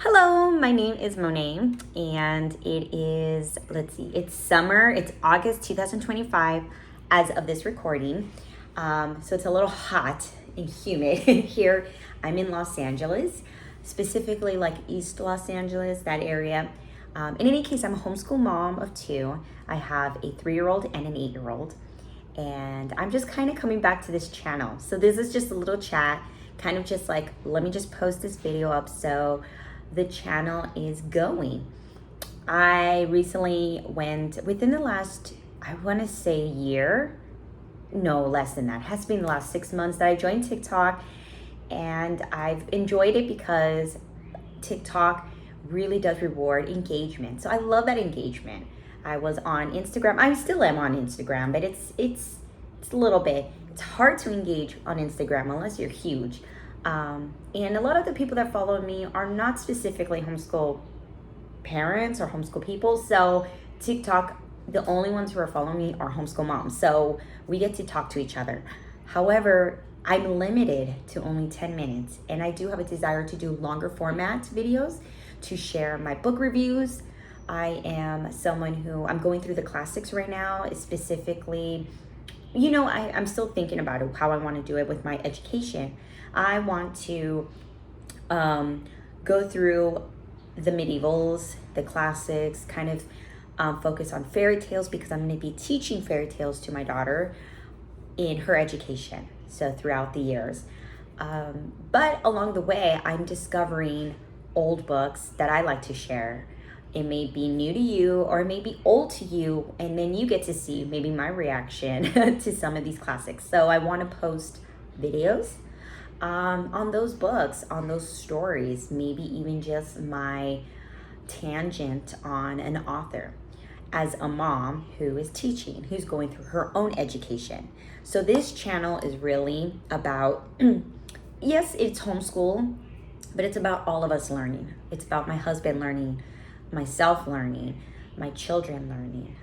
Hello, my name is Monet, and it is, it's summer. It's August 2025 as of this recording. So it's a little hot and humid here. I'm in Los Angeles, specifically like East Los Angeles, that area. In any case, I'm a homeschool mom of two. I have a 3-year-old and an 8-year-old, and I'm just kind of coming back to this channel. So this is just a little chat, kind of just like, let me just post this video up so the channel is going. I recently went within the last, I want to say year, no less than that. It has been the last 6 months that I joined TikTok, and I've enjoyed it because TikTok really does reward engagement. So I love that engagement. I was on Instagram. I still am on Instagram, but it's a little bit. It's hard to engage on Instagram unless you're huge. And a lot of the people that follow me are not specifically homeschool parents or homeschool people. So TikTok, the only ones who are following me are homeschool moms. So we get to talk to each other. However, I'm limited to only 10 minutes, and I do have a desire to do longer format videos to share my book reviews. I am someone who, I'm going through the classics right now, specifically, I'm still thinking about it, how I want to do it with my education. I want to go through the medievals, the classics, kind of focus on fairy tales, because I'm going to be teaching fairy tales to my daughter in her education, so throughout the years. But along the way, I'm discovering old books that I like to share. It may be new to you or it may be old to you, and then you get to see maybe my reaction to some of these classics. So I want to post videos on those books, on those stories, maybe even just my tangent on an author as a mom who is teaching, who's going through her own education. So this channel is really about, yes, it's homeschool, but it's about all of us learning. It's about my husband learning, myself learning, my children learning.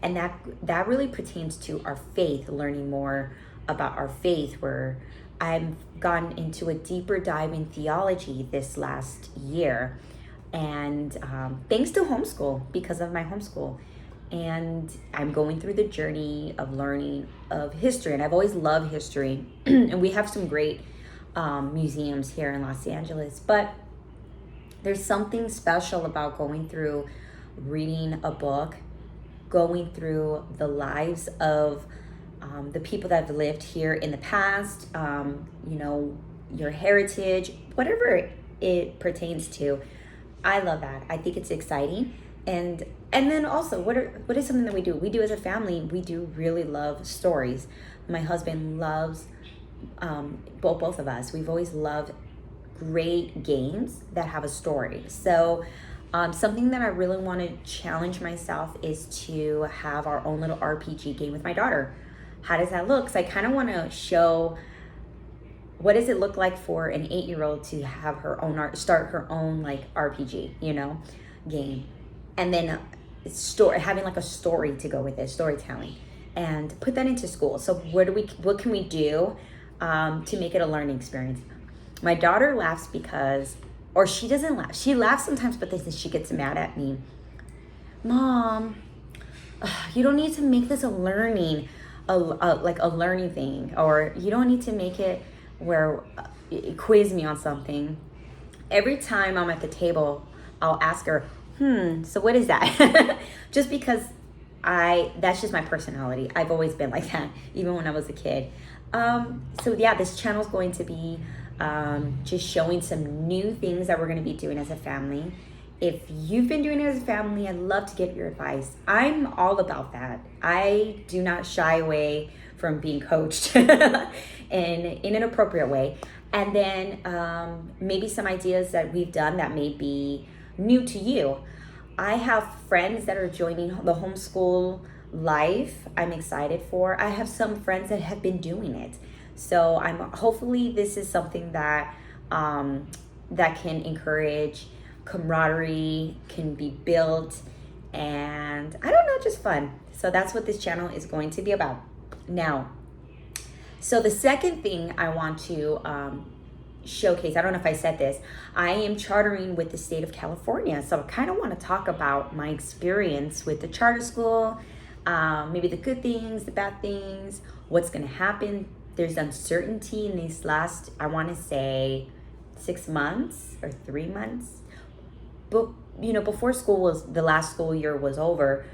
And that really pertains to our faith, learning more about our faith, where I've gone into a deeper dive in theology this last year. And thanks to homeschool, because of my homeschool. And I'm going through the journey of learning of history. And I've always loved history. And we have some great museums here in Los Angeles. But there's something special about going through, reading a book, going through the lives of the people that have lived here in the past, your heritage, whatever it pertains to. I love that. I think it's exciting. And then also, what is something that we do? We do as a family, we do really love stories. My husband loves, both of us, we've always loved great games that have a story. So something that I really want to challenge myself is to have our own little RPG game with my daughter. How does that look? Because I kind of want to show, what does it look like for an 8-year-old to have her own start her own like RPG, game, and then having like a story to go with it, storytelling, and put that into school. So what can we do to make it a learning experience? My daughter laughs or she doesn't laugh. She laughs sometimes, but then she gets mad at me. Mom, you don't need to make this a learning thing, or you don't need to make it where quiz me on something. Every time I'm at the table, I'll ask her, so what is that? Just because that's just my personality. I've always been like that, even when I was a kid. So yeah, this channel is going to be just showing some new things that we're going to be doing as a family. If you've been doing it as a family, I'd love to get your advice. I'm all about that. I do not shy away from being coached in an appropriate way. And then maybe some ideas that we've done that may be new to you. I have friends that are joining the homeschool life. I'm excited for. I have some friends that have been doing it. So hopefully this is something that that can encourage camaraderie, can be built, and I don't know, just fun. So that's what this channel is going to be about. Now, so the second thing I want to showcase, I don't know if I said this, I am chartering with the state of California. So I kind of want to talk about my experience with the charter school, maybe the good things, the bad things, what's going to happen. There's uncertainty in these last, I want to say, 6 months or 3 months. But, you know, before the last school year was over,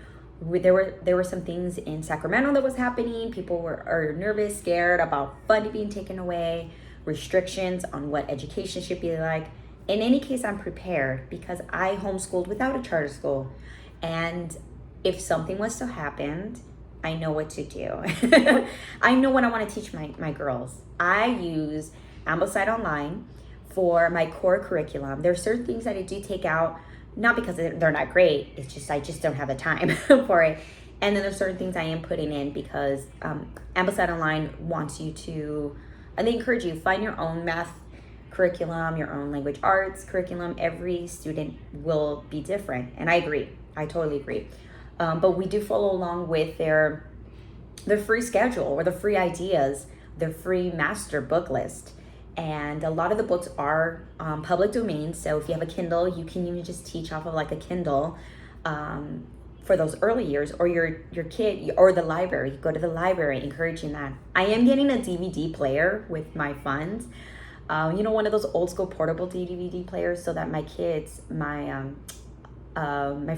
there were some things in Sacramento that was happening. People are nervous, scared about funding being taken away, restrictions on what education should be like. In any case, I'm prepared because I homeschooled without a charter school. And if something was to happen, I know what to do. I know what I want to teach my girls. I use Ambleside Online for my core curriculum. There are certain things that I do take out, not because they're not great, it's just I just don't have the time for it. And then there's certain things I am putting in because Ambleside Online wants you to, and they encourage you, find your own math curriculum, your own language arts curriculum. Every student will be different, and I agree. I totally agree. But we do follow along with their free schedule or the free ideas, their free master book list. And a lot of the books are public domain. So if you have a Kindle, you can even just teach off of like a Kindle for those early years, or your kid, or the library. You go to the library, encouraging that. I am getting a DVD player with my funds. You know, one of those old school portable DVD players, so that my kids, my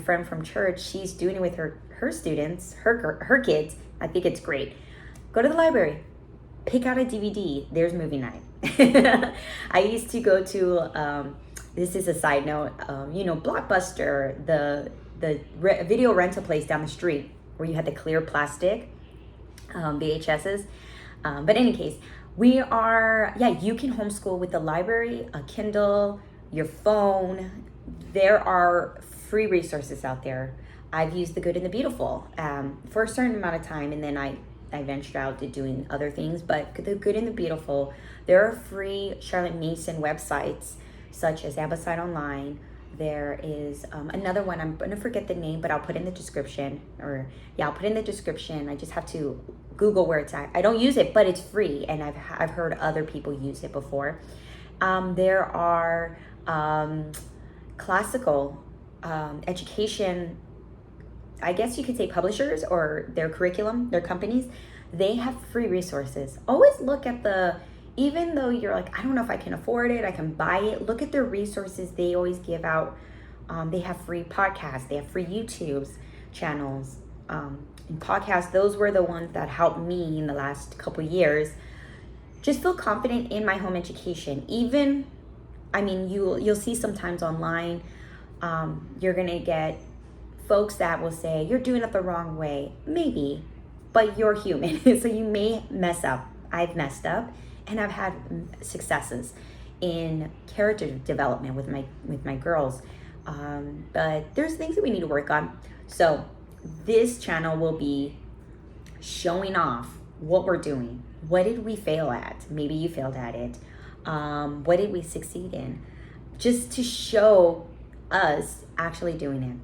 friend from church, she's doing it with her students, her kids. I think it's great. Go to the library, pick out a DVD. There's movie night. I used to go to, this is a side note, you know, Blockbuster, the video rental place down the street where you had the clear plastic VHSs. But in any case, you can homeschool with the library, a Kindle, your phone. There are free resources out there. I've used The Good and the Beautiful for a certain amount of time, and then I ventured out to doing other things. But The Good and the Beautiful, there are free Charlotte Mason websites such as Ambleside Online. There is another one, I'm going to forget the name, but I'll put in the description. I'll put in the description. I just have to Google where it's at. I don't use it, but it's free, and I've heard other people use it before. There are classical education, I guess you could say, publishers or their curriculum, their companies. They have free resources. Always look at even though you're like, I don't know if I can afford it, I can buy it, look at their resources they always give out. They have free podcasts, they have free YouTube channels. And podcasts, those were the ones that helped me in the last couple years just feel confident in my home education. Even, I mean, you'll see sometimes online, you're gonna get folks that will say, you're doing it the wrong way. Maybe, but you're human, so you may mess up. I've messed up, and I've had successes in character development with my girls. But there's things that we need to work on. So this channel will be showing off what we're doing. What did we fail at? Maybe you failed at it. What did we succeed in? Just to show us actually doing it,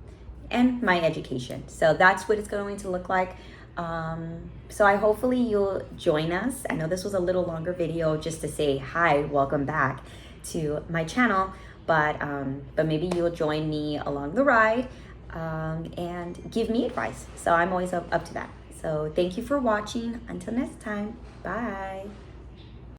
and my education. So that's what it's going to look like. So hopefully you'll join us. I know this was a little longer video just to say hi, welcome back to my channel, but maybe you'll join me along the ride and give me advice. So I'm always up to that. So thank you for watching. Until next time, bye.